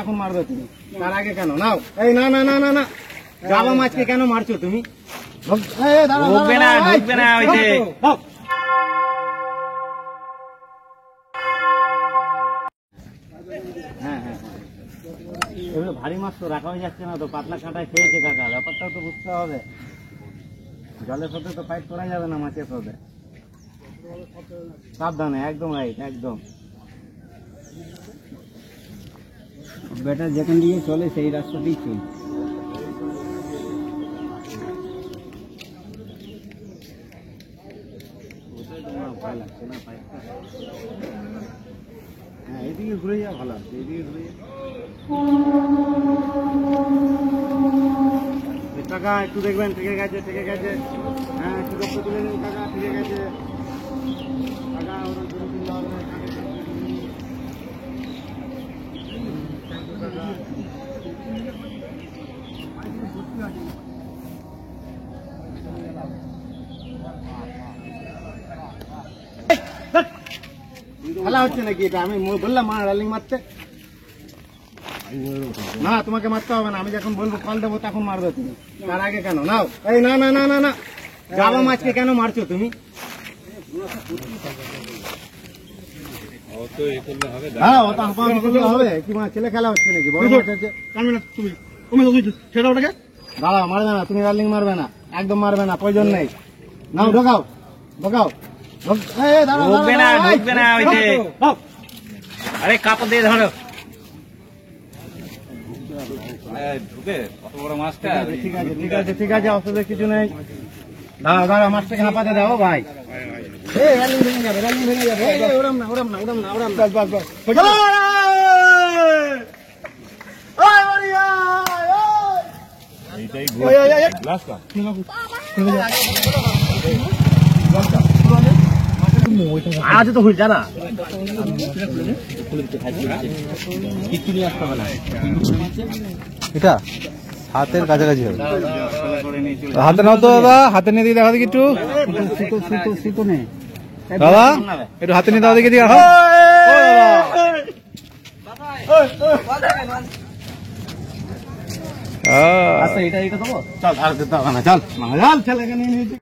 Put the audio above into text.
এখন মারবে তুমি, তার আগে কেন নাও? এই না না না না না, জাবা মাছকে কেন মারছো তুমি? ঢুকবে না ওই যে হ্যাঁ হ্যাঁ, এগুলো ভারী মাছ তো রাখা হয়ে যাচ্ছে না তো, পাতলা কাঁটায় খেয়েছে কাকা, ব্যাপারটাও তো বুঝতে হবে। জলের সাথে তো ফাইট করা যাবে না মাছের সাথে, সাবধানে, একদম রাইট, একদম। বেটা যেখান দিয়ে চলে সেই রাস্তাতেই চল। হ্যাঁ, এদিকে ঘুরে যাওয়া ভালো আছে, এদিকে ঘুরে কাকা একটু দেখবেন, থেকে গেছে, থেকে গেছে। হ্যাঁ, একটু রক্ত তুলে নিন কাকা, থেকে গেছে কাকা, ওরা তুলে তুলতে হবে না, কাকা। খেলা হচ্ছে নাকি এটা? আমি বললাম মা রালিং মারতে না, তোমাকে মারতে হবে না, আমি যখন বলবো কল দেবো তখন মারবে তুমি, তার আগে কেন নাও? এই না না না না না, জাবা মাছকে কেন মারছো তুমি? হ্যাঁ, ওটা হাঁপাহাঁপি করলে হবে কি? মা ছেলে খেলা হচ্ছে নাকি? বড় মাছ আছে, দাঁড়াও, মারবে না তুমি, রালিং মারবে না, একদম মারবে না, প্রয়োজন নেই। নাও ঢোকাও, ঢোকাও। ঢুকবে না ওই যে, আরে কাপড় দিয়ে ধরো। ঢুকে কত বড় মাছটা। ঠিক আছে ঠিক আছে ঠিক আছে, অসুবিধা কিছু নেই। দাঁড়াও দাঁড়াও, মাছটাকে হাঁপাতে দাও ভাই। রালিং ভেঙে যাবে, রালিং ভেঙে যাবে। ওরম না ওরম না ওরম না ওরম না, বাস বাস। আজ তো হয়ে জানা এটা হাতের কাছাকাছি হবে। হাতে নাও তো দাদা, হাতে নিয়ে দিয়ে দেখা দেখি একটু। দাদা একটু হাতে নিয়ে দাও দেখি, দেখি আচ্ছা, এটা দেবো। চল আর দিতে হবে না, চল ছেলেকে নিয়ে নিয়েছি।